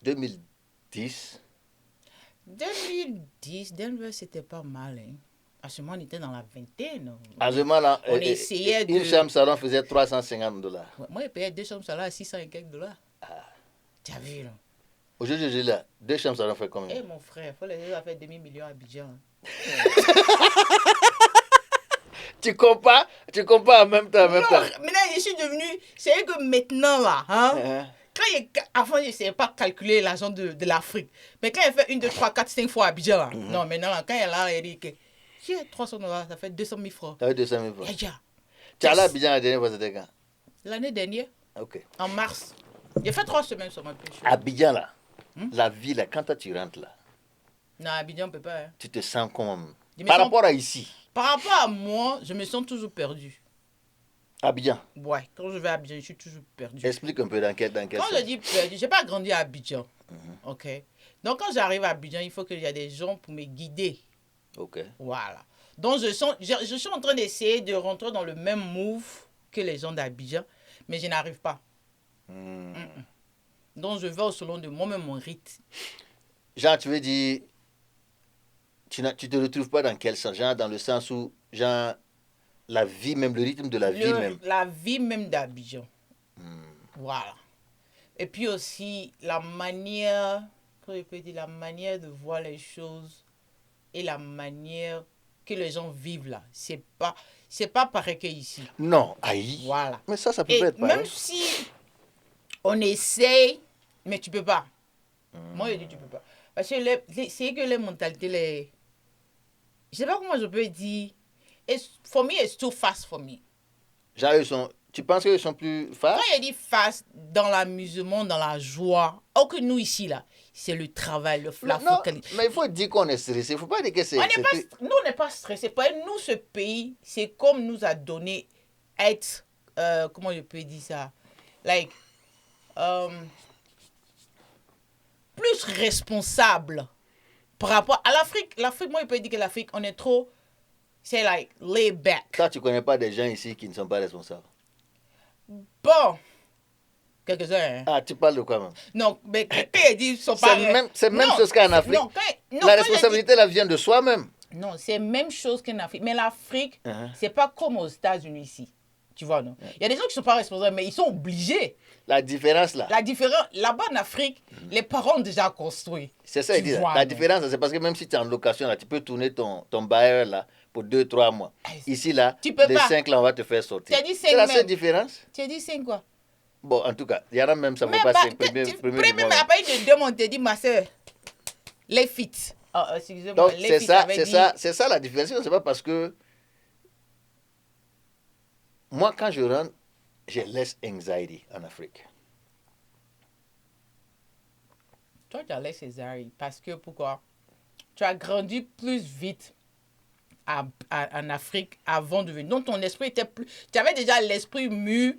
2010. 2010, Denver, c'était pas mal. Hein. À ce moment, on était dans la vingtaine. À ce moment-là, On essayait une chambre salon faisait $350. Moi, je payais 2 chambres salon à 600 et quelques dollars. Tu as vu, là? Aujourd'hui, j'ai là, 2 chambres salon fait combien? Eh, mon frère, il faut les faire demi-million à Abidjan. Tu compares en même temps. Maintenant, je suis devenu. C'est que maintenant, là, hein? Avant, je ne savais pas calculer l'argent de l'Afrique. Mais quand il fait 1, 2, 3, 4, 5 fois à Abidjan, là, non, maintenant, là, quand il est là, il dit que j'ai 300 dollars, ça fait 200 000 francs. Ça fait 200 000 francs. Déjà. Tu es allé à Abidjan la dernière fois, c'était quand? L'année dernière, Ok. en mars. J'ai fait 3 semaines sur ma pêche. Abidjan, là, la ville, là, quand toi tu rentres là, Non, Abidjan, on ne peut pas. Hein. tu te sens comme. Par rapport à ici. Par rapport à moi, je me sens toujours perdu. Abidjan. Ouais, quand je vais à Abidjan, je suis toujours perdu. Explique un peu dans quel Quand je dis perdu, je n'ai pas grandi à Abidjan. Ok. Donc, quand j'arrive à Abidjan, il faut qu'il y ait des gens pour me guider. Ok. Voilà. Donc, je suis en train d'essayer de rentrer dans le même move que les gens d'Abidjan, mais je n'arrive pas. Donc, je vais au salon de moi-même, mon rythme. Genre, tu veux dire, tu te retrouves pas dans quel sens? Genre, dans le sens où, genre, la vie même, le rythme de la vie même. La vie même d'Abidjan. Voilà. Et puis aussi, la manière, comment je peux dire, la manière de voir les choses et la manière que les gens vivent là. C'est pas pareil qu'ici. Non, aïe. Voilà. Mais ça peut pas être pareil. Même si on essaye, mais tu peux pas. Moi, je dis tu peux pas. Parce que c'est que les mentalités, je sais pas comment je peux dire. For me, it's too fast for me. Genre, tu penses qu'ils sont plus fast? Quand il dit fast, dans l'amusement, dans la joie, or que nous ici, là, c'est le travail, la focalisation. Mais il faut dire qu'on est stressé. Il ne faut pas dire que c'est... Nous, on n'est pas stressé. Nous, ce pays, c'est comme nous a donné être, comment je peux dire ça? Like, plus responsable par rapport à l'Afrique. L'Afrique, moi, je peux dire que l'Afrique, on est trop, c'est like, lay back. Toi, tu ne connais pas des gens ici qui ne sont pas responsables? Bon, quelques-uns. Hein. Ah, tu parles de quoi, même? Non, mais quand il dit qu'ils sont pas... C'est même chose qu'en Afrique. Non, la responsabilité, là, vient de soi-même. Non, c'est même chose qu'en Afrique. Mais l'Afrique, c'est pas comme aux États-Unis ici. Tu vois, non? Il y a des gens qui ne sont pas responsables, mais ils sont obligés. La différence, là. Là-bas, en Afrique, les parents ont déjà construit. C'est ça, ils disent. La différence, c'est parce que même si tu es en location, là, tu peux tourner ton bailleur, là, pour 2-3 mois. Ici, là, les 5, là, on va te faire sortir. C'est la seule différence. Tu as dit 5 quoi? Bon, en tout cas, il y en a même, ça ne vaut pas 5 premiers mois. Mais après, je demande, tu dis, ma soeur, les fit. Excusez-moi, donc, c'est ça la différence. C'est pas parce que moi, quand je rentre, j'ai less anxiety en Afrique. Toi, tu as less anxiety parce que pourquoi? Tu as grandi plus vite en Afrique avant de venir. Donc, ton esprit était plus... Tu avais déjà l'esprit mûr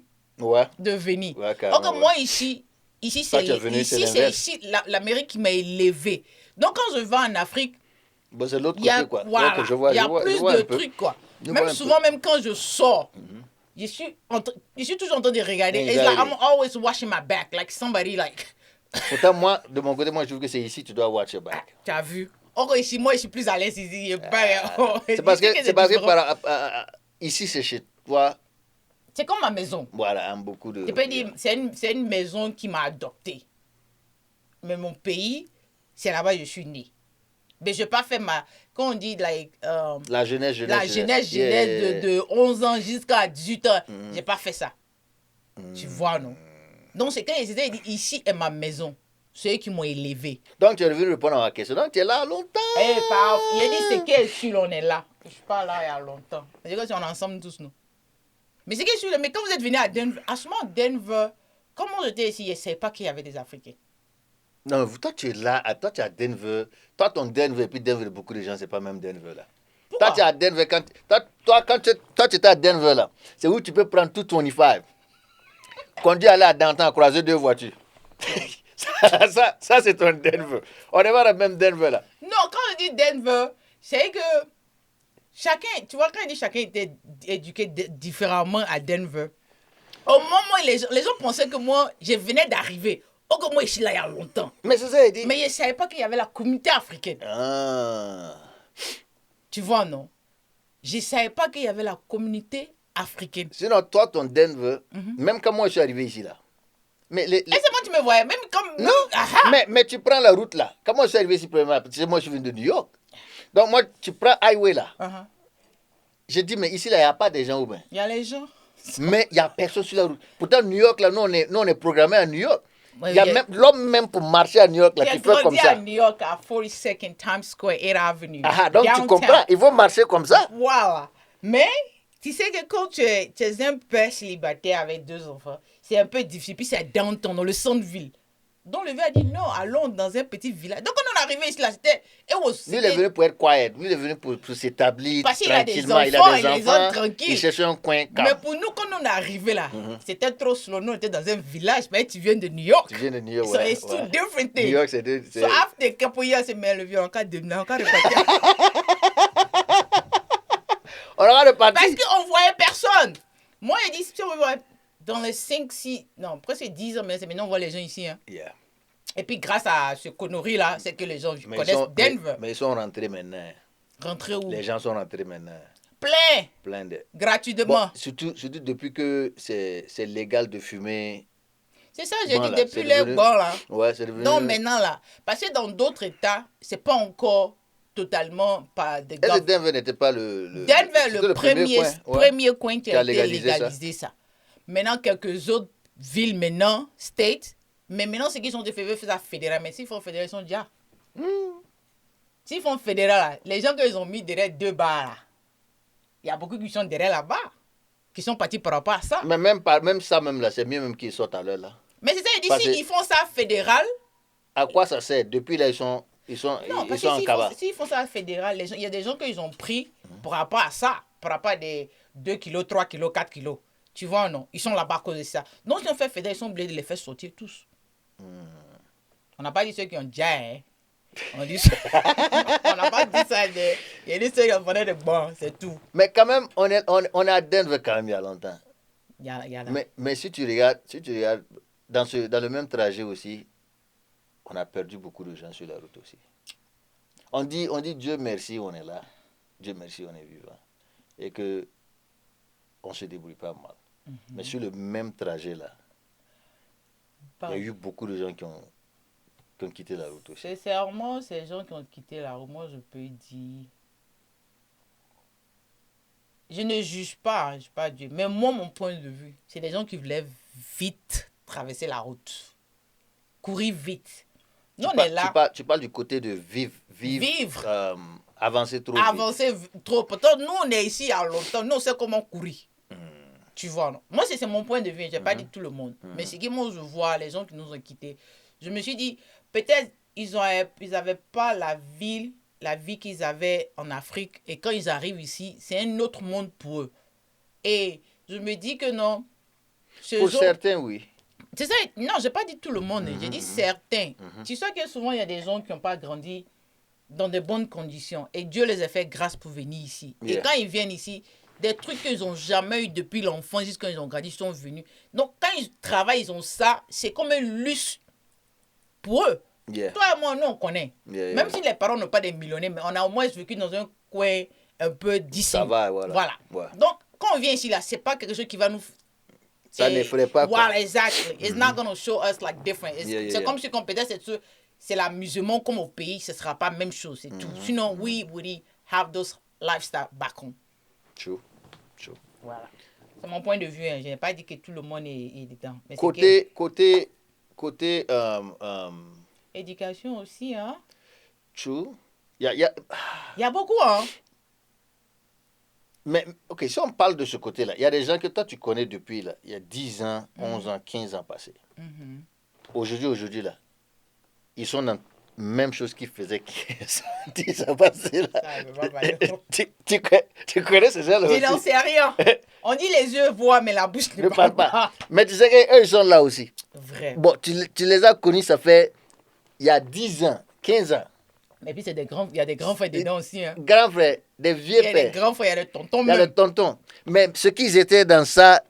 de venir. Ouais, donc, moi, ici c'est l'Amérique qui m'a élevé. Donc, quand je vais en Afrique, bon, c'est l'autre côté, quoi. Voilà, il y a plus de trucs, quoi. Même souvent, même quand je sors, je suis toujours en train de regarder. It's like I'm always watching my back, like somebody, like... Pourtant, moi, de mon côté, moi, je trouve que c'est ici, tu dois watch your back. Tu as vu? Or, ici, moi, je suis plus à l'aise ici. C'est parce que ici, c'est chez toi. C'est comme ma maison. Voilà, beaucoup de... Je peux dire, c'est une maison qui m'a adopté. Mais mon pays, c'est là-bas que je suis né. Mais je n'ai pas fait quand on dit, like... la jeunesse de 11 ans jusqu'à 18 ans. Je n'ai pas fait ça. Tu vois, non? Donc, c'est quand ils étaient dit, ici est ma maison. C'est eux qui m'ont élevé. Donc, tu es venu répondre à ma question. Donc, tu es là longtemps. Il a dit, c'est quel sûr on est là. Je ne suis pas là il y a longtemps. C'est-à-dire qu'on est ensemble tous, nous. Mais c'est quel sûr, mais quand vous êtes venu à Denver, à ce moment, Denver, comment j'étais ici, je ne savais pas qu'il y avait des Africains. Non, toi, tu es là, toi, tu es à Denver. Toi, ton Denver, et puis Denver, beaucoup de gens, c'est pas même Denver, là. Pourquoi? Toi, tu es à Denver, quand tu étais à Denver, là, c'est où tu peux prendre tout 25. Conduire aller à Downtown, croiser 2 voitures. ça, c'est ton Denver. On n'est pas dans le même Denver, là. Non, quand on dit Denver, c'est que chacun, tu vois, quand on dit chacun était éduqué différemment à Denver, au moment où les gens pensaient que moi, je venais d'arriver. Oh, moi, je suis là il y a longtemps. Mais c'est ça, il dit. Mais je ne savais pas qu'il y avait la communauté africaine. Tu vois, non? Je ne savais pas qu'il y avait la communauté africaine. Sinon, toi, ton Denver, même quand moi je suis arrivé ici, là. Mais Et c'est moi tu me voyais, même comme... Non, mais tu prends la route, là. Quand moi je suis arrivé ici, premièrement, parce que moi je suis venu de New York. Donc, moi, tu prends highway, là. Je dis, mais ici, là, il n'y a pas de gens ou bien. Il y a les gens. Mais il n'y a personne sur la route. Pourtant, New York, là, nous, on est programmé à New York. Il y a même l'homme même pour marcher à New York, là, tu fais comme ça. À New York, à 42nd Times Square, 8th Avenue. Donc downtown. Tu comprends, il faut marcher comme ça. Voilà. Mais, tu sais que quand tu es un père célibataire avec 2 enfants, c'est un peu difficile. Puis c'est downtown, dans le centre-ville. Donc le vieux a dit non, allons dans un petit village. Donc quand on est arrivé ici, là, c'était... Lui, il est venu pour être quiet. Lui, il est venu pour s'établir tranquillement. Il a des enfants, tranquilles. Il cherchait un coin calme. Mais pour nous, quand on est arrivé là, c'était trop slow. Nous, on était dans un village. Mais tu viens de New York. Tu viens de New York, So it's two different things. New York, c'est deux... So after Capoya, c'est mais le vieux, on a repartir. On a reparti. Parce qu'on ne voyait personne. Moi, il dit, si on voit dans les 5, 6... Non, presque 10 ans, mais maintenant, on voit les gens ici. Hein. Yeah. Et puis, grâce à ce connerie-là, c'est que les gens connaissent Denver. Mais ils sont rentrés maintenant. Rentrés où? Les gens sont rentrés maintenant. Plein de... Gratuitement. Bon, surtout depuis que c'est légal de fumer. C'est ça, j'ai dit, depuis les bons, là. Ouais, c'est devenu... Non, maintenant, là. Parce que dans d'autres États, c'est pas encore totalement pas de Est-ce que Denver n'était pas le premier coin qui a été légalisé ça. Maintenant, quelques autres villes, maintenant, states, mais maintenant, ceux qui sont de février font ça fédéral. Mais s'ils font fédéral, ils sont déjà. S'ils font fédéral, là, les gens qu'ils ont mis derrière 2 bars, là, il y a beaucoup qui sont derrière là-bas, qui sont partis par rapport à ça. Mais même ça, même là, c'est mieux même qu'ils sortent à l'heure, là. Mais c'est ça, il dit, s'ils font ça fédéral... À quoi ça sert? Depuis là, ils sont en cabas. S'ils font ça fédéral, il y a des gens qu'ils ont pris par rapport à ça, par rapport à des 2 kilos, 3 kilos, 4 kilos. Tu vois, non? Ils sont là-bas à cause de ça. Donc, si on fait fédéral, ils sont obligés de les faire sortir tous. On n'a pas dit ceux qui ont déjà, hein. On dit ça. On n'a pas dit ça. Il y a des ceux qui ont fait des bons, c'est tout. Mais quand même, on est à Denver quand même il y a longtemps. Il y a là. Mais si tu regardes dans le même trajet aussi, on a perdu beaucoup de gens sur la route aussi. On dit Dieu merci, on est là. Dieu merci, on est vivant. Et que on se débrouille pas mal. Mais sur le même trajet là, il y a eu beaucoup de gens qui ont quitté la route aussi. Sincèrement, ces gens qui ont quitté la route, moi je peux dire... Je ne juge pas Dieu. Mais moi, mon point de vue, c'est des gens qui voulaient vite traverser la route. Courir vite. Nous, on est là. Tu parles du côté de vivre. Avancer trop vite. Avancer trop. Pourtant, nous, on est ici il y a longtemps. Nous, on sait comment courir. Tu vois, non? Moi, c'est mon point de vue. Je n'ai pas dit tout le monde. Mais c'est que moi, je vois les gens qui nous ont quittés. Je me suis dit, peut-être ils n'avaient pas la vie qu'ils avaient en Afrique. Et quand ils arrivent ici, c'est un autre monde pour eux. Et je me dis que non. Pour certains, oui. C'est ça. Non, je n'ai pas dit tout le monde. J'ai dit certains. Tu sais que souvent, il y a des gens qui n'ont pas grandi dans de bonnes conditions. Et Dieu les a fait grâce pour venir ici. Yeah. Et quand ils viennent ici, des trucs qu'ils n'ont jamais eu depuis l'enfance jusqu'à quand ils ont grandi, ils sont venus. Donc, quand ils travaillent, ils ont ça. C'est comme un luxe pour eux. Yeah. Toi et moi, nous, on connaît. Même si les parents n'ont pas des millionnaires, mais on a au moins vécu dans un coin un peu d'ici. Ça va, voilà. Ouais. Donc, quand on vient ici, là, c'est pas quelque chose qui va nous... Ça n'effraie pas. Voilà, exactly. It's not going to show us like different. C'est comme si, peut-être, c'est l'amusement comme au pays, ce ne sera pas la même chose, c'est tout. Sinon, we would have those lifestyle back home. True. Voilà. C'est mon point de vue. Hein. Je n'ai pas dit que tout le monde est dedans. Mais côté éducation aussi, hein. True. Il y a beaucoup, hein. Mais, ok, si on parle de ce côté-là, il y a des gens que toi, tu connais depuis, là, il y a 10 ans, 11 ans, 15 ans passés. Aujourd'hui, là, ils sont dans la même chose qu'ils faisaient 15 ans, 10 ans passés, là. Tu connais ces gens-là aussi? Je n'en sais rien. On dit les yeux voient, mais la bouche ne parle pas. Mais tu sais qu'eux, ils sont là aussi. Vrai. Bon, tu les as connus, ça fait, il y a 10 ans, 15 ans. Et puis, il y a des grands frères dedans aussi. Hein. Grands frères, des vieux pères. Il y a des grands frères, il y a des tontons. Il y a des tontons. Mais ce qu'ils étaient dans ça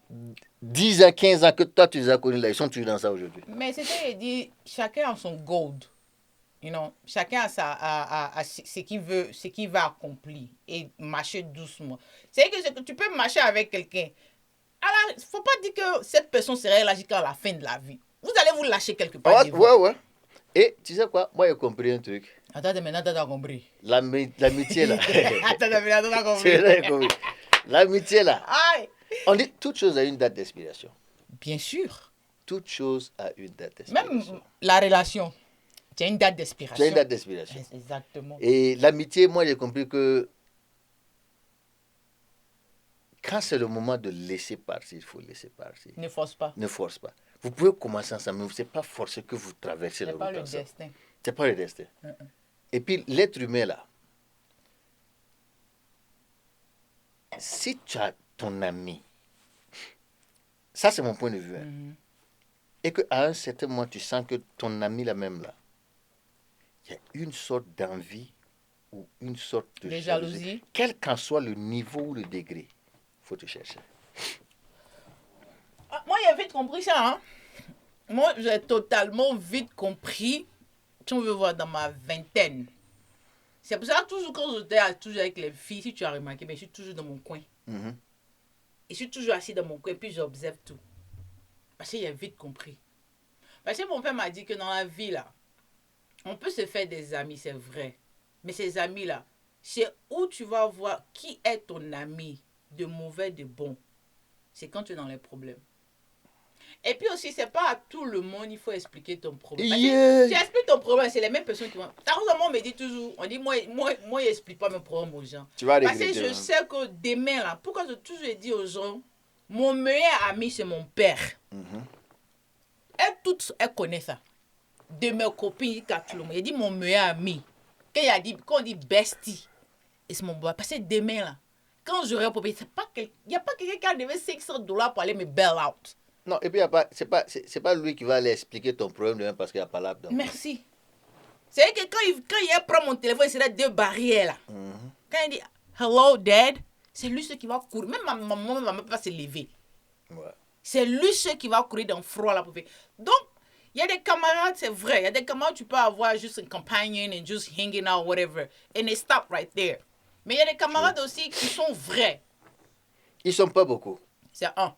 10 ans, 15 ans que toi tu les as connus là, ils sont toujours dans ça aujourd'hui. Mais c'est ça, il dit, chacun a son gold. You know, chacun a ce qu'il veut, ce qu'il va accomplir et marcher doucement. C'est que tu peux marcher avec quelqu'un. Alors, il ne faut pas dire que cette personne serait là jusqu'à la fin de la vie. Vous allez vous lâcher quelque part. Ouais. Et tu sais quoi? Moi, j'ai compris un truc. Attends, maintenant, tu as compris. L'amitié là. Attends, maintenant, tu as compris. C'est vrai, compris. L'amitié là. Aïe. On dit toute chose a une date d'expiration. Bien sûr. Toute chose a une date d'expiration. Même la relation. Tu as une date d'expiration. Tu as une date d'expiration. Exactement. Et l'amitié, moi, j'ai compris que quand c'est le moment de laisser partir, il faut laisser partir. Ne force pas. Ne force pas. Vous pouvez commencer ensemble, mais ce n'est pas forcé que vous traversez la route ensemble. C'est pas le destin. C'est pas le destin. Et puis, l'être humain, là, si tu as ton ami, ça, c'est mon point de vue, et qu'à un certain moment, tu sens que ton ami, là même, là, il y a une sorte d'envie ou une sorte de jalousie, quel qu'en soit le niveau ou le degré, il faut te chercher. Moi, j'ai vite compris ça. Hein? Moi, j'ai totalement vite compris. Si on veut voir dans ma vingtaine. C'est pour ça que toujours quand j'étais toujours avec les filles, si tu as remarqué, mais je suis toujours dans mon coin. Et je suis toujours assis dans mon coin, puis j'observe tout. Parce que j'ai vite compris. Parce que mon père m'a dit que dans la vie, là, on peut se faire des amis, c'est vrai. Mais ces amis-là, c'est où tu vas voir qui est ton ami, de mauvais, de bon. C'est quand tu es dans les problèmes. Et puis aussi, c'est pas à tout le monde il faut expliquer ton problème. Tu expliques ton problème, c'est les mêmes personnes qui vont. Moi, on me dit toujours, on dit, moi, j'explique pas mes problèmes aux gens. Tu vas parce que je sais que demain, là, pourquoi je toujours dit aux gens, mon meilleur ami, c'est mon père. Elle connaît ça. De mes copines, tout le monde. Il dit mon meilleur ami. Quand on dit bestie, c'est mon boy. Parce que demain, là, quand j'aurai pour payer, il n'y a pas quelqu'un qui a donné $500 pour aller me bail out. Non, et puis c'est pas lui qui va aller expliquer ton problème demain parce qu'il n'y a pas là dedans. Merci. C'est vrai que quand il prend mon téléphone, c'est là 2 barrières là. Quand il dit hello dad, c'est lui ce qui va courir. Même ma maman ne va même pas se lever. Ouais. C'est lui ce qui va courir dans le froid là pour faire. Donc, il y a des camarades, c'est vrai. Il y a des camarades, tu peux avoir juste un companion and just hanging out, whatever. And they stop right there. Mais il y a des camarades aussi qui sont vrais. Ils ne sont pas beaucoup. C'est un.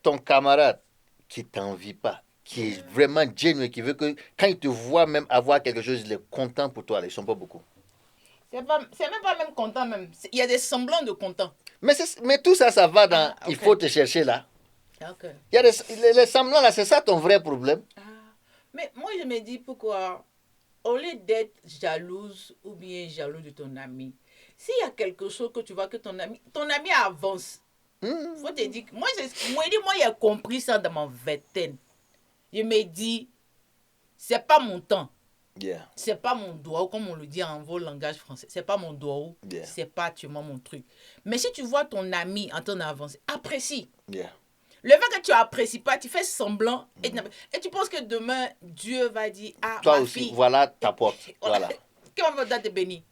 Ton camarade qui t'envie pas, qui est vraiment genuine, qui veut que quand il te voit même avoir quelque chose, il est content pour toi. Ils ne sont pas beaucoup. C'est même pas même content même. Il y a des semblants de content. Mais tout ça, ça va dans... Okay. Il faut te chercher là. Okay. Il y a les semblants là, c'est ça ton vrai problème. Mais moi, je me dis pourquoi, au lieu d'être jalouse ou bien jaloux de ton ami, s'il y a quelque chose que tu vois que ton ami avance, faut te dire, moi j'ai compris ça dans ma vingtaine. Je me dis, c'est pas mon temps. Yeah. C'est pas mon doigt, comme on le dit en vos langages français. C'est pas mon doigt. Yeah. C'est pas actuellement mon truc. Mais si tu vois ton ami en train d'avancer, apprécie. Yeah. Le fait que tu apprécies pas, tu fais semblant et tu penses que demain Dieu va dire toi ma aussi, fille, voilà ta porte. Voilà. Qu'on va te bénir.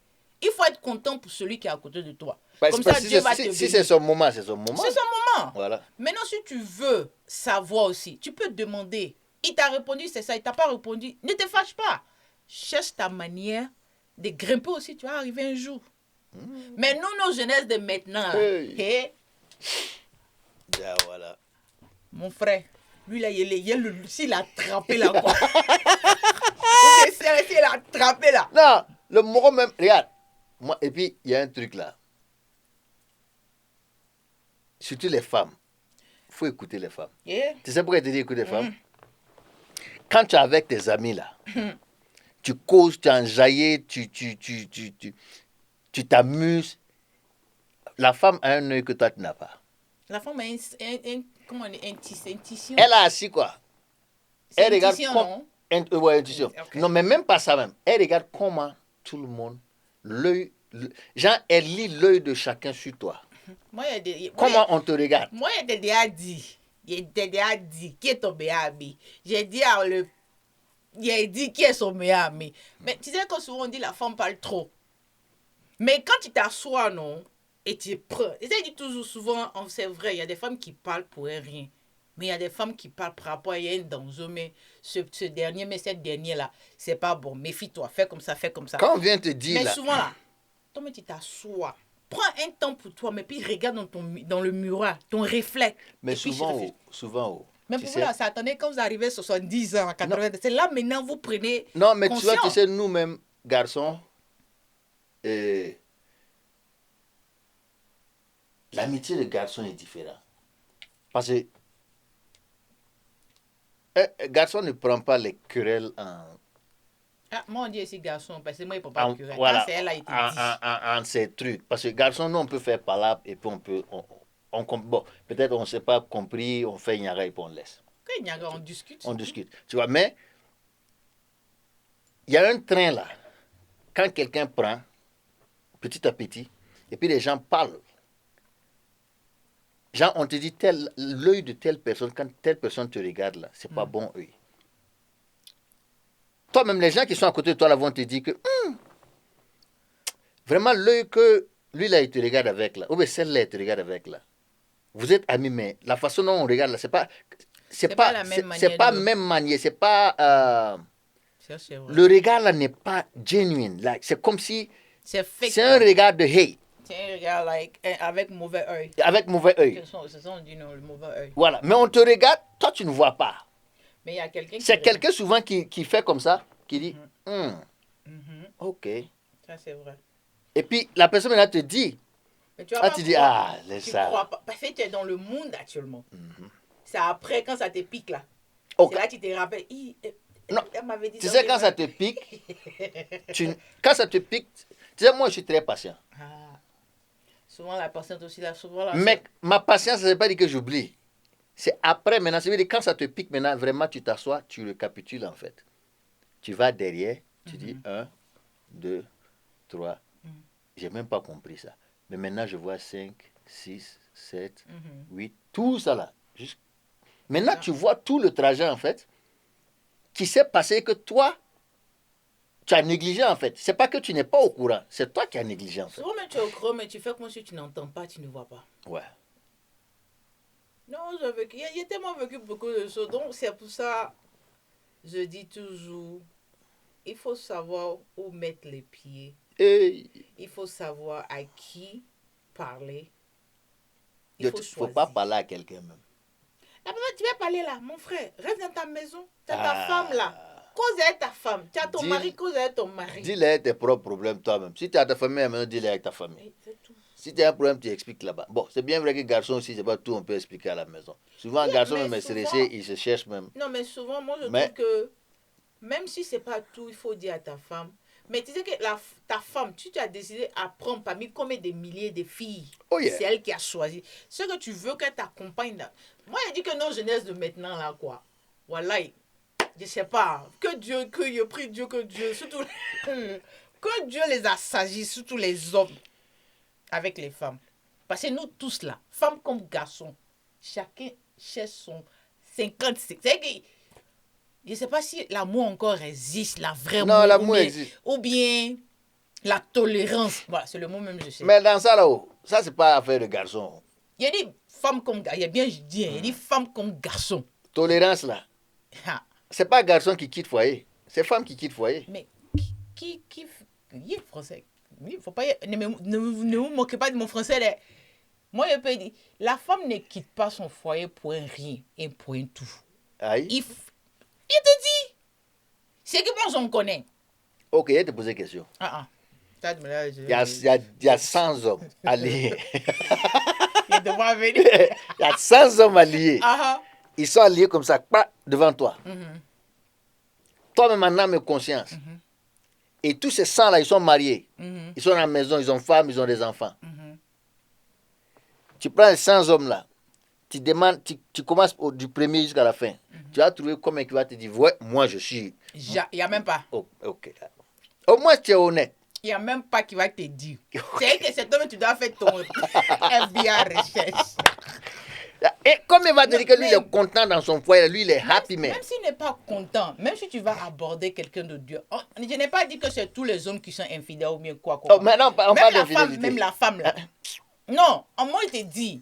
Il faut être content pour celui qui est à côté de toi. Bah, comme ça, Dieu va te bénir. Si c'est son moment, c'est son moment. C'est son moment. Voilà. Maintenant, si tu veux savoir aussi, tu peux demander. Il t'a répondu, c'est ça. Il t'a pas répondu. Ne te fâche pas. Cherche ta manière de grimper aussi. Tu vas arriver un jour. Mais nous, nos jeunesses de maintenant, yeah, voilà. Mon frère, lui là, s'il a attrapé là, quoi. S'il a attrapé là. Non, le mot même, regarde. Moi, et puis, il y a un truc là. Surtout les femmes. Il faut écouter les femmes. Yeah. Tu sais pourquoi je te dis écouter les femmes? Quand tu es avec tes amis là, tu causes, tu enjailles, tu t'amuses. La femme a un œil que toi tu n'as pas. La femme a intuition. Elle a assis quoi? Elle regarde intuition, okay. Non, mais même pas ça même. Elle regarde comment tout le monde, genre, elle lit l'œil de chacun sur toi. Comment on te regarde? Moi, je t'ai déjà dit. Qui est ton meilleur ami. J'ai dit qui est son meilleur ami. Mais tu sais que souvent on dit la femme parle trop. Mais quand tu t'assois, non, et tu prends. Et ça dit toujours souvent, c'est vrai, il y a des femmes qui parlent pour un rien. Mais il y a des femmes qui parlent par rapport à un danger, mais ce dernier, mais cette dernière-là, c'est pas bon. Méfie-toi, fais comme ça, fais comme ça. Quand on vient te dire mais là... souvent là, toi, tu t'assois. Prends un temps pour toi, mais puis regarde dans le miroir, ton réflexe. Mais souvent, mais pour vous, là, ça attendait quand vous arrivez à 70 ans, à 80 ans. C'est là maintenant vous prenez. Non, mais conscience. tu sais, nous-mêmes, garçons, l'amitié de garçon est différente. Parce que garçon ne prend pas les querelles en... Ah, moi, on dit ici garçon, parce que moi, il ne peut pas querelle. Voilà, c'est elle a été en ces trucs. Parce que garçon, nous, on peut faire palabre et puis on peut... bon, peut-être on ne s'est pas compris, on fait Niaga et puis on laisse. Quand Niaga, on discute. On discute. Tu vois, mais il y a un train là. Quand quelqu'un prend, petit à petit, et puis les gens parlent. Genre, on te dit, l'œil de telle personne, quand telle personne te regarde là, c'est pas bon œil. Toi-même, les gens qui sont à côté de toi là vont te dire que, vraiment, l'œil que lui là, il te regarde avec là, ou bien celle-là, il te regarde avec là. Vous êtes amis, mais la façon dont on regarde là, c'est pas la même manière. C'est pas même manière, c'est pas... le regard là n'est pas genuine. Like, c'est comme si... C'est un regard de hate. C'est un regard avec mauvais œil. Avec mauvais œil. C'est ça on dit, non, le mauvais œil. Voilà. Mais on te regarde, toi tu ne vois pas. Mais il y a quelqu'un c'est quelqu'un souvent qui fait comme ça, qui dit, ok. Ça c'est vrai. Et puis la personne là te dit, mais tu vas tu dis, laisse ça. Tu crois pas. Parce que tu es dans le monde actuellement. C'est après, quand ça te pique là. Okay. C'est là que tu te rappelles. Non, elle m'avait dit tu sais, quand ça te pique, quand ça te pique, tu sais, moi je suis très patient. Souvent la patience aussi, là, souvent là. Mais ma patience, ça ne veut pas dire que j'oublie. C'est après maintenant, ça veut dire quand ça te pique maintenant, vraiment tu t'assois, tu récapitules en fait. Tu vas derrière, tu dis 1, 2, 3. J'ai même pas compris ça. Mais maintenant je vois 5, 6, 7, 8, tout ça là. Maintenant tu vois tout le trajet en fait qui s'est passé que toi, tu as négligé en fait. C'est pas que tu n'es pas au courant, c'est toi qui as négligé en fait. Souvent, mais tu es au courant, mais tu fais comme si tu n'entends pas, tu ne vois pas. Ouais. Non, j'ai tellement vécu beaucoup de choses. Donc, c'est pour ça, je dis toujours, il faut savoir où mettre les pieds. Il faut savoir à qui parler. Il ne faut pas parler à quelqu'un même. La personne, tu vas parler là, mon frère, reste dans ta maison, tu as ta femme là. Cause avec ta femme. Tu as ton mari, cause avec ton mari. Dis-les tes propres problèmes toi-même. Si tu as ta famille, dis-les avec ta famille. Si tu as un problème, tu expliques là-bas. Bon, c'est bien vrai que garçon aussi, c'est pas tout, on peut expliquer à la maison. Souvent, un garçon même est stressé, il se cherche même. Non, mais souvent, moi, je trouve que même si c'est pas tout, il faut dire à ta femme. Mais tu sais que ta femme, tu as décidé à prendre parmi combien de milliers de filles. C'est elle qui a choisi. Ce que tu veux qu'elle t'accompagne là. Moi, je dis que nos jeunesses de maintenant là, quoi. Voilà. Je sais pas, que je prie Dieu, que Dieu, surtout, que Dieu les a sagis, surtout les hommes, avec les femmes. Parce que nous tous là, femmes comme garçons, chacun cherche son 55. C'est que, je sais pas si l'amour encore existe, la vraie amour. Non, l'amour existe. Ou bien la tolérance. Voilà, c'est le mot même, je sais. Mais dans ça là-haut, ça c'est pas affaire de garçon. Il y a des femmes comme garçons, il y a bien, je dis, il y a des femmes comme garçons. Tolérance là. C'est pas garçon qui quitte foyer, c'est femme qui quitte foyer. Mais qui il est français. Il faut pas ne vous moquez pas de mon français là. Moi je peux dire la femme ne quitte pas son foyer pour un rien et pour un tout. Aïe. Il te dit c'est que moi j'en connais. OK, je te pose une question. Il y a 100 hommes alliés. Il devra venir. Il y a 100 hommes alliés. Ils sont alliés comme ça, pas devant toi. Toi-même, en âme et conscience. Et tous ces 100 là, ils sont mariés. Ils sont à la maison, ils ont femme, ils ont des enfants. Tu prends les 100 hommes là, tu demandes, tu commences du premier jusqu'à la fin. Tu vas trouver combien qui va te dire, ouais, moi je suis. Il n'y a même pas. OK. Au moins, tu es honnête. Il n'y a même pas qui va te dire. C'est que cet homme, tu dois faire ton FBI recherche. Et comme il va te dire que lui, il est content dans son foyer, lui, il est happy, même s'il n'est pas content, même si tu vas aborder quelqu'un de Dieu, je n'ai pas dit que c'est tous les hommes qui sont infidèles ou bien quoi. Mais non, on parle d'infidélité. Même la femme, là. Non, moi, je te dis,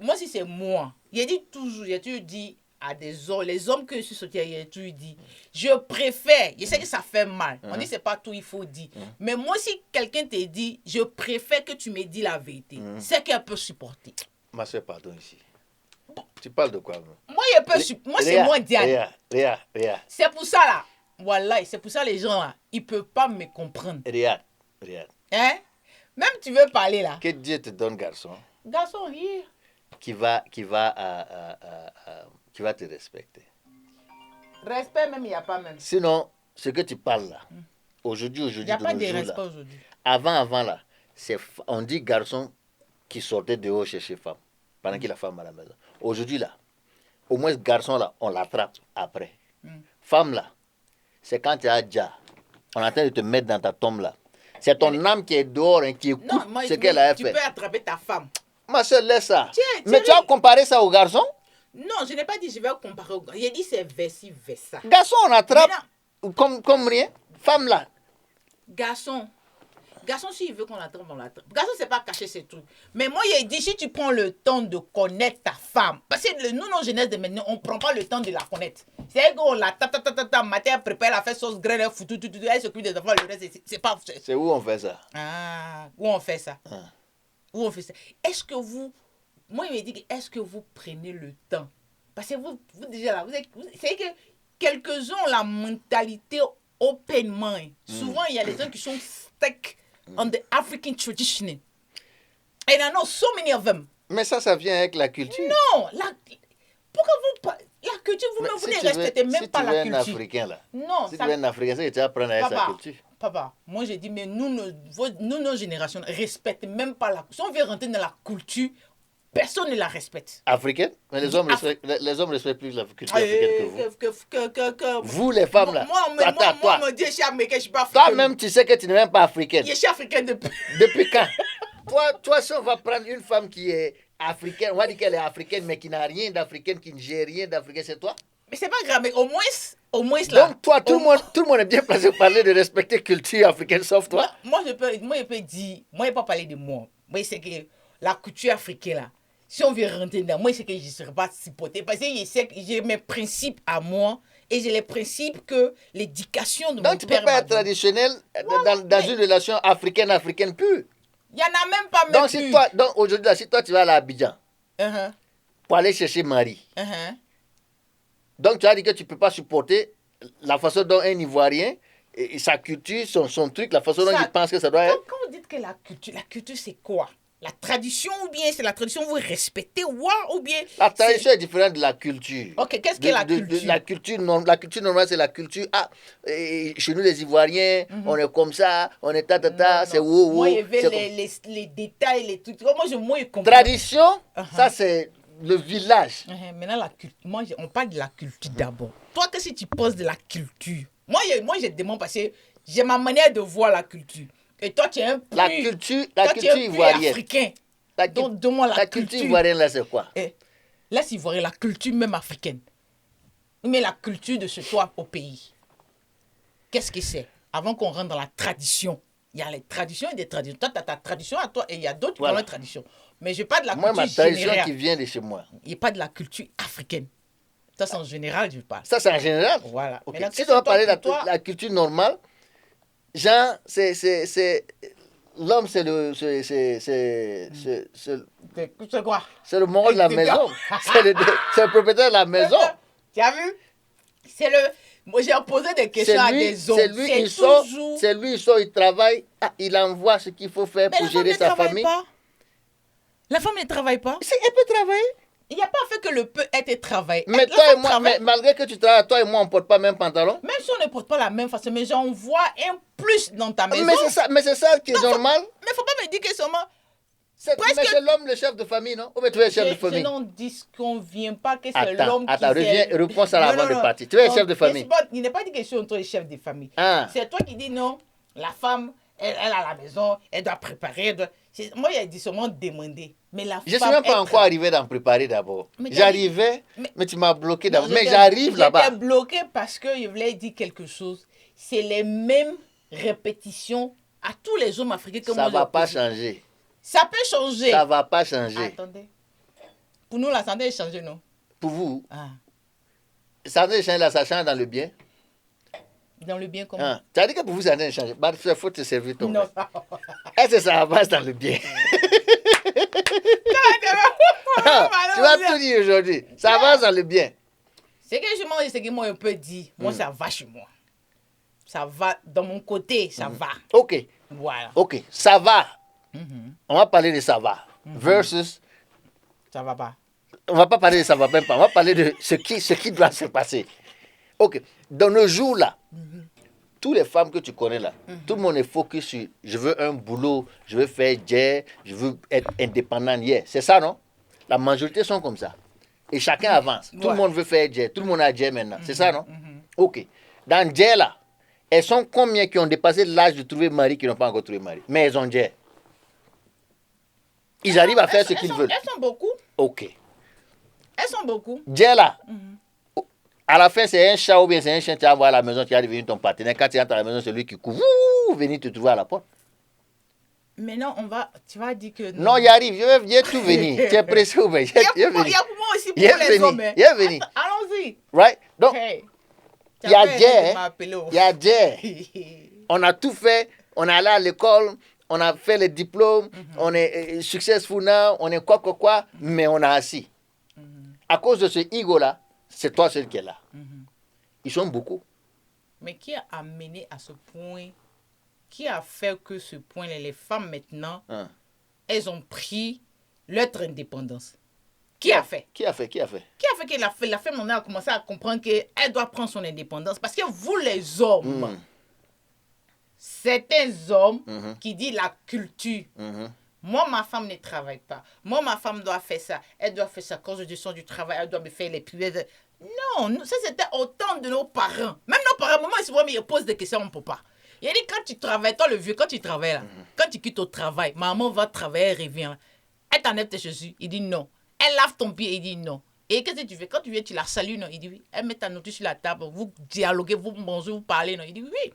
moi, si c'est moi, j'ai toujours dit à des hommes, les hommes que je suis sorti, j'ai toujours dit, je préfère, je sais que ça fait mal, on dit c'est pas tout, il faut dire, mais moi, si quelqu'un te dit, je préfère que tu me dis la vérité, c'est qu'elle peut supporter. Ma soeur, pardon ici. Tu parles de quoi? Moi, moi c'est moi, Diane. Réa. C'est pour ça, là, voilà, c'est pour ça, les gens, là, ils peuvent pas me comprendre. Regarde. Hein? Même tu veux parler, là. Que Dieu te donne, garçon. Garçon, rire. Qui va te respecter. Respect même, il n'y a pas même. Sinon, ce que tu parles là, aujourd'hui, il n'y a pas de respect aujourd'hui. Avant là, on dit garçon qui sortait dehors chercher femme, pendant qu'il a femme à la maison. Aujourd'hui là, au moins garçon là, on l'attrape après. Femme là, c'est quand tu as déjà, on est en train de te mettre dans ta tombe là. C'est ton âme qui est dehors et qui écoute ce qu'elle a fait. Tu peux attraper ta femme. Ma soeur, laisse ça. Mais tu as comparé ça au garçon? Non, je n'ai pas dit je vais comparer au garçon. J'ai dit c'est versi versa. Garçon, on attrape comme rien. Femme là. Garçon, s'il veut qu'on l'attrape, on l'attrape. Garçon, c'est pas cacher ses trucs. Mais moi, j'ai dit, si tu prends le temps de connaître ta femme, parce que nous, nos jeunesses de maintenant, on prend pas le temps de la connaître. C'est qu'on la matin, elle prépare, elle fait sauce graine, elle fout tout, elle s'occupe des enfants, le reste, c'est pas... C'est où on fait ça? Ah, où on fait ça? Où on fait ça? Est-ce que vous... Moi, il me dit, est-ce que vous prenez le temps? Parce que vous déjà là, c'est que quelques-uns ont la mentalité open mind. Souvent, il y a les gens qui sont stuck on the African tradition. And I know so many of them. Mais ça vient avec la culture. Non, pourquoi la culture, vous ne respectez même pas la culture. Si tu es un Africain là. Non, si tu es un Africain, c'est que tu vas apprendre à sa culture. Papa, moi j'ai dit, mais nous, nos générations, ne respectent même pas la culture. Si on veut rentrer dans la culture, personne ne la respecte. Africaine? Mais les hommes respectent plus la culture africaine que vous. Vous, les femmes, là. Moi, on me dit, je suis américaine, je ne suis pas africaine. Toi-même, tu sais que tu n'es même pas africaine. Je suis africaine depuis. Depuis quand? Toi, si on va prendre une femme qui est africaine, on va dire qu'elle est africaine, mais qui n'a rien d'africaine, qui ne gère rien d'africain, c'est toi? Mais c'est pas grave, mais au moins là. Donc, toi, tout le monde est bien placé pour parler de respecter culture africaine, sauf toi. Moi, je peux dire, moi, je ne peux pas parler de moi. Moi, c'est que la culture africaine, là, si on veut rentrer dedans, moi, c'est que je ne serai pas supportée. Parce que je sais que j'ai mes principes à moi et j'ai les principes que l'éducation de mon père. Donc, tu ne peux pas être traditionnel dans une relation africaine pure. Il n'y en a même pas même plus. Donc, aujourd'hui, si toi, tu vas à l'Abidjan pour aller chercher Marie, donc tu as dit que tu ne peux pas supporter la façon dont un Ivoirien, et sa culture, son truc, la façon dont il pense que ça doit être. Quand vous dites que la culture c'est quoi? La tradition ou bien c'est la tradition vous respectez ou bien... La tradition est différente de la culture. Ok, qu'est-ce que la culture? La culture normale, c'est la culture. Chez nous les Ivoiriens, on est comme ça, on est c'est wow. Moi, il y avait les détails, les trucs. Moi, je comprends. Tradition, ça c'est le village. Maintenant, la culture, on parle de la culture d'abord. Toi, qu'est-ce que tu penses de la culture? Moi, je demande parce que j'ai ma manière de voir la culture. Et toi, tu es un plus... La culture ivoirienne. Africain. La culture ivoirienne, là, c'est quoi? Là, c'est ivoirien, la culture même africaine. Mais la culture de ce toi au pays. Qu'est-ce que c'est? Avant qu'on rentre dans la tradition. Il y a les traditions et des traditions. Toi, tu as ta tradition à toi et il y a d'autres qui ont leur tradition. Mais je parle de la culture générale. Moi, ma tradition qui vient de chez moi. Il n'y a pas de la culture africaine. Ça, c'est en général, je parle. Ça, c'est en général? Voilà. Okay. Si tu vas parler de la culture normale, genre, c'est l'homme, c'est le... C'est quoi? C'est le mort de la maison. C'est le propriétaire de la maison. Tu as vu? C'est le... Moi, j'ai posé des questions à des hommes. C'est lui, il sort, il travaille, il envoie ce qu'il faut faire pour gérer sa famille. La femme ne travaille pas. Elle peut travailler. Il n'y a pas fait que le peut être travaillé. Mais toi et moi, malgré que tu travailles, toi et moi, on ne porte pas le même pantalon. Même si on ne porte pas la même façon, mais j'en vois un plus dans ta maison. Mais c'est ça qui est normal. Mais il ne faut pas me dire que seulement... Mais c'est l'homme le chef de famille, non? Ou bien tu es chef de famille? Je n'en dis qu'on ne vient pas que c'est l'homme qui... Attends, réponds ça avant de partir. Tu es chef de famille. Il n'est pas dit que je suis entre les chefs de famille. C'est toi qui dis non, la femme, elle à la maison, elle doit préparer. Moi, il a dit seulement demander. Mais la je ne suis même pas encore arrivé d'en préparer d'abord. J'arrivais, mais tu m'as bloqué d'abord. Mais j'arrive là-bas. J'étais bloqué parce que je voulais dire quelque chose. C'est les mêmes répétitions à tous les hommes africains que moi. Ça ne va pas changer. Ça peut changer. Ça ne va pas changer. Attendez. Pour nous, la santé est changée, non? Pour vous, Ah. ça ne change là, ça change dans le bien. Dans le bien comment? Tu as dit que pour vous, ça ne change pas. Il faut te servir ton Non. Est-ce que ça avance dans le bien? Tu vas tout dire aujourd'hui. Ça avance dans le bien. C'est que je mange ce que moi, je peux dire. Moi, ça va chez moi. Ça va dans mon côté, ça va. Ok. Voilà. Ok. Ça va. On va parler de ça va. Versus. Ça va pas. On va pas parler de ça va même pas. On va parler de ce qui doit se passer. Ok. Dans nos jours là, toutes les femmes que tu connais là, tout le monde est focus sur je veux un boulot, je veux faire jet, je veux être indépendant. Yeah. C'est ça, non? La majorité sont comme ça. Et chacun avance. Tout le monde veut faire jet. Tout le monde a jet maintenant. C'est ça, non? Ok. Dans jet là, elles sont combien qui ont dépassé l'âge de trouver mari qui n'ont pas encore trouvé mari? Mais elles ont jet. Ils arrivent à faire ce qu'ils veulent. Elles sont beaucoup. Ok. Elles sont beaucoup. Jet là. À la fin, c'est un chat ou bien c'est un chien qui va voir à la maison qui va devenir ton partenaire. Quand tu entres à la maison, c'est lui qui court. Venir te trouver à la porte. Maintenant, tu vas dire que... Non, il arrive. Je vais tout venir. Tu es pressé ou bien? Il y a pour moi aussi pour les hommes. Il est venu. Allons-y. Right? Donc, Hey. il y a Jay. Il y a Jay. On a tout fait. On est allé à l'école. On a fait les diplômes. On est successful now. On est quoi. Mais on a assis. À cause de ce ego-là, c'est toi seul qui est là. Ils sont beaucoup. Mais qui a amené à ce point? Qui a fait que ce point, les femmes maintenant, elles ont pris leur indépendance? Qui a fait? Qui a fait que la femme maintenant a commencé à comprendre qu'elle doit prendre son indépendance? Parce que vous, les hommes, certains hommes qui disent la culture, moi, ma femme ne travaille pas. Moi, ma femme doit faire ça. Elle doit faire ça quand je descends du travail. Elle doit me faire les prières. Non, ça c'était au temps de nos parents. Même nos parents, maman, ils posent des questions, on ne peut pas. Il a dit, quand tu travailles, toi le vieux, quand tu travailles là, quand tu quittes au travail, maman va travailler, elle revient. Elle t'enlève tes chaussures. Il dit non. Elle lave ton pied, il dit non. Et qu'est-ce que tu fais? Quand tu viens, tu la salues, non? Il dit oui. Elle met ta nourriture sur la table, vous dialoguez, vous mangez, vous parlez, non? Il dit oui.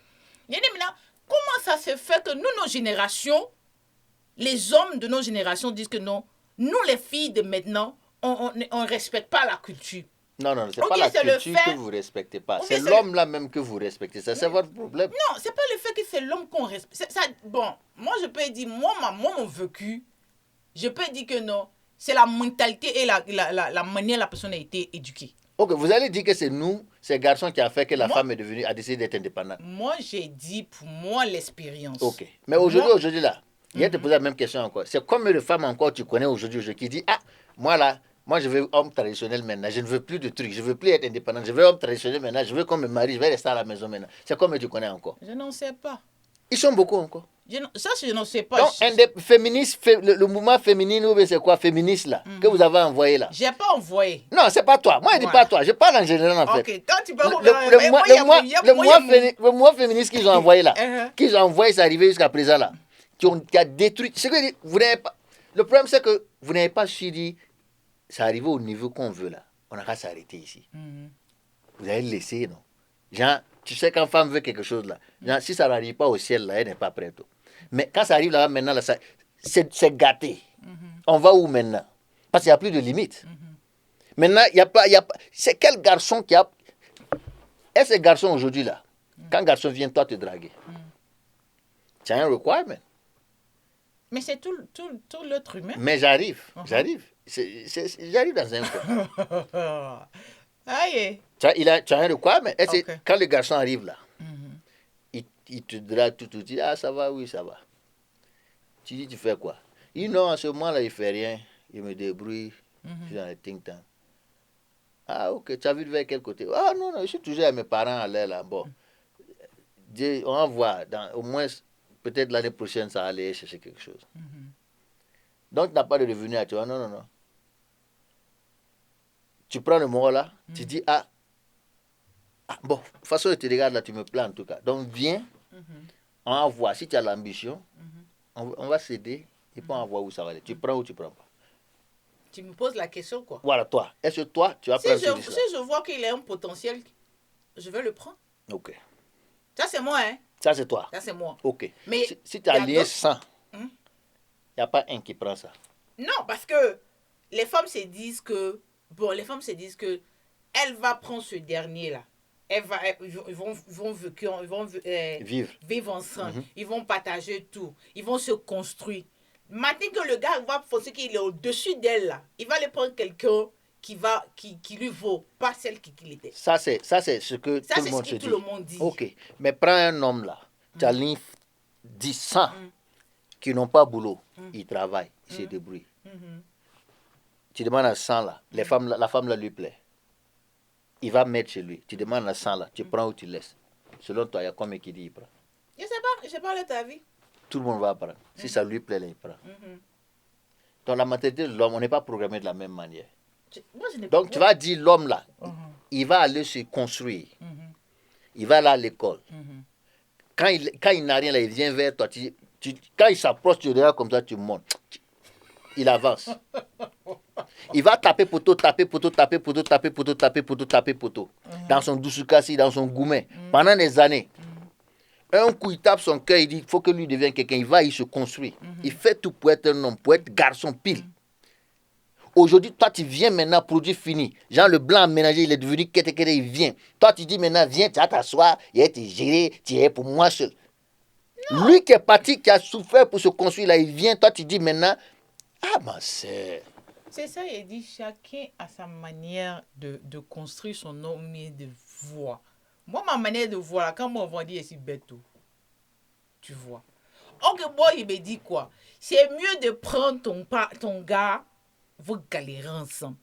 Il dit maintenant, comment ça se fait que nous, nos générations, les hommes de nos générations disent que non, nous les filles de maintenant, on ne respecte pas la culture. Non, c'est pas la culture que vous ne respectez pas. C'est l'homme là même que vous respectez. Ça, c'est votre problème. Non, c'est pas le fait que c'est l'homme qu'on respecte. Bon, moi je peux dire, moi mon vécu, je peux dire que non, c'est la mentalité et la manière dont la personne a été éduquée. Ok, vous allez dire que c'est nous, ces garçons, qui a fait que la femme est devenue, a décidé d'être indépendante. Moi, j'ai dit pour moi l'expérience. Ok, mais aujourd'hui là, il y a te poser la même question encore. C'est combien de femmes encore tu connais aujourd'hui qui disent, moi je veux homme traditionnel maintenant, je ne veux plus de trucs, je ne veux plus être indépendant, je veux homme traditionnel maintenant, je veux qu'on me marie, je vais rester à la maison maintenant. C'est combien tu connais encore? Je n'en sais pas. Ils sont beaucoup encore. Ça, je n'en sais pas. Donc, le mouvement féminin, c'est quoi, féministe là, que vous avez envoyé là? Je n'ai pas envoyé. Non, c'est pas toi. Moi, je ne dis pas toi. Je parle en général en fait. Ok, quand tu parles le mouvement féministe qu'ils ont envoyé là, qu'ils ont envoyé, c'est arrivé jusqu'à présent là, qui a détruit. Ce que vous n'avez pas. Le problème, c'est que vous n'avez pas suivi. C'est arrivé au niveau qu'on veut là. On n'a qu'à s'arrêter ici. Vous allez le laisser, non? Genre, tu sais quand femme veut quelque chose là, genre, si ça n'arrive pas au ciel là, elle n'est pas prête. Mais quand ça arrive là maintenant, là, c'est gâté. On va où maintenant? Parce qu'il n'y a plus de limite. Maintenant, il y a pas. C'est quel garçon qui a. Est-ce que garçon aujourd'hui là, quand garçon vient toi te draguer, tu as un requirement. Mais c'est tout l'autre humain. Mais j'arrive. J'arrive dans un coin. Aïe. Tu as un requirement. Quand le garçon arrive là, il te drague tout, tu dis, ça va, oui, ça va. Tu dis, tu fais quoi? Il dit, non, à ce moment-là, il ne fait rien. Il me débrouille. Je suis dans le think tank. Ah, ok, tu as vu vers quel côté? Ah, non, je suis toujours à mes parents à l'air là. Bon, on va voir. Au moins, peut-être l'année prochaine, ça va aller chercher quelque chose. Donc, tu n'as pas de revenu à toi. Non. Tu prends le mot là, tu dis, bon, de toute façon, je te regarde là, tu me plais en tout cas. Donc, viens, on va voir. Si tu as l'ambition, on va s'aider et puis on va voir où ça va aller. Tu prends ou tu prends pas? Tu me poses la question, quoi. Voilà, toi. Est-ce que toi, tu vas prendre ce risque-là? Si je vois qu'il a un potentiel, je vais le prendre. Ok. Ça, c'est moi, hein. Ça, c'est toi. Ça, c'est moi. Ok. Mais si tu as lié 100, Il n'y a pas un qui prend ça. Non, parce que les femmes se disent que... Bon, les femmes se disent que elle va prendre ce dernier-là. Ils vont vivre ensemble. Ils vont partager tout. Ils vont se construire. Maintenant que le gars va penser qu'il est au-dessus d'elle, là, il va aller prendre quelqu'un qui lui vaut, pas celle qu'il était. Ça, c'est ce que tout le monde se dit. Tout le monde dit. Ok, mais prends un homme là, tu as 10 100 qui n'ont pas boulot, ils travaillent, ils se débrouillent. Tu demandes à 100 là, la femme là lui plaît. Il va mettre chez lui. Tu demandes à 100 là, tu prends ou tu laisses. Selon toi, il y a combien qui dit il prend? Je sais pas, je parle de ta vie. Tout le monde va prendre. Si ça lui plaît, là, il prend. Dans la mentalité de l'homme, on n'est pas programmé de la même manière. Donc tu vas dire l'homme là, il va aller se construire. Il va aller à l'école. Quand il n'a rien là, il vient vers toi. Quand il s'approche, tu regardes comme ça, tu montes. Il avance. Il va taper poteau, taper poteau, taper poteau, taper poteau, taper poteau, taper poteau. Dans son dousoukassi, dans son goumet. Pendant des années. Un coup, il tape son cœur, il dit, il faut que lui devienne quelqu'un. Il se construit. Il fait tout pour être un homme, pour être garçon pile. Aujourd'hui, toi, tu viens maintenant, produit fini. Genre, le blanc aménagé, il est devenu kété, il vient. Toi, tu dis maintenant, viens, tu vas t'asseoir, il a été géré, tu es pour moi seul. Non. Lui qui est parti, qui a souffert pour se construire, là, il vient, toi, tu dis maintenant, ah, ma sœur. C'est ça, il dit, chacun a sa manière de construire son homme et de voir. Moi, ma manière de voir, là, quand moi, on va dire, c'est bête, tu vois. Ok, moi, il me dit quoi? C'est mieux de prendre ton gars, vous galérez ensemble.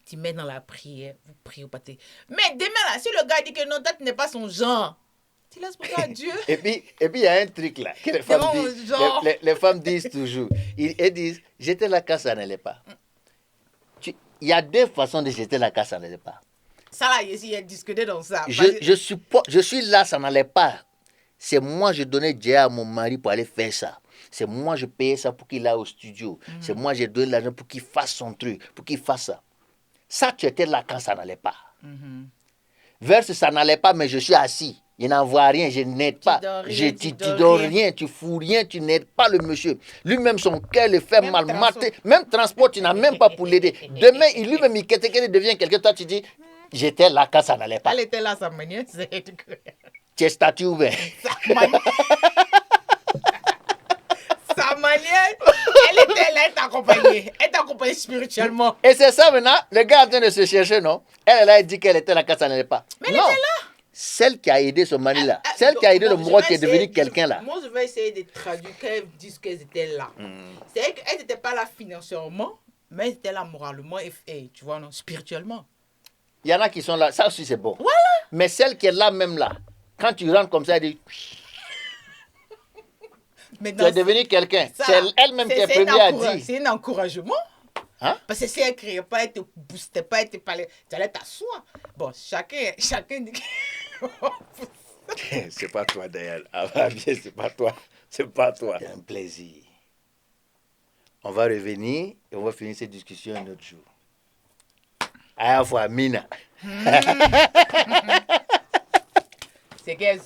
Tu mets dans la prière, vous priez au pâté. Mais demain, là, si le gars dit que non, toi, tu n'es pas son genre, tu laisses pour toi Dieu. et puis, il y a un truc là, que les femmes disent toujours. Elles disent, jeter la casse, ça n'allait pas. Il y a deux façons de jeter la casse, ça n'allait pas. Ça là, il y a discuté dans ça. Je suis là, ça n'allait pas. C'est moi, je donnais Dieu à mon mari pour aller faire ça. C'est moi, je payais ça pour qu'il aille au studio. C'est moi, j'ai donné l'argent pour qu'il fasse son truc, pour qu'il fasse ça. Ça, tu étais là quand ça n'allait pas. Versus ça n'allait pas, mais je suis assis. Je n'envoie rien, je n'aide pas. Tu donnes rien, tu fous rien, tu n'aides pas le monsieur. Lui-même, son cœur le fait mal. Même transport, tu n'as même pas pour l'aider. Demain, lui-même, il devient quelqu'un. Toi, tu dis, j'étais là quand ça n'allait pas. Elle était là, sa manière, c'est... Tu es statut ouvert. Sa manière, elle était là, elle t'accompagnait spirituellement. Et c'est ça maintenant, le gars est en train de se chercher, non? Elle a dit qu'elle était là quand ça n'allait pas. Mais elle était là. Celle qui a aidé ce mari là, celle qui a aidé le mort qui est devenu quelqu'un là. Moi, je vais essayer de traduire qu'elles disent qu'elles étaient là. C'est qu'elles n'étaient pas là financièrement, mais elles étaient là moralement et tu vois, non, spirituellement. Il y en a qui sont là, ça aussi c'est bon. Voilà. Mais celle qui est là même là, quand tu rentres comme ça, elle dit... tu es devenu quelqu'un. C'est elle-même qui est première à dire. C'est un encouragement. Hein? Parce que si elle ne criait pas, elle ne te boostait pas, elle te parlait, tu allais t'asseoir. Bon, chacun dit... C'est pas toi d'ailleurs. Ah, bien, c'est pas toi. C'est pas toi. C'est un plaisir. On va revenir et on va finir cette discussion un autre jour. À la fois, Mina. C'est qu'elle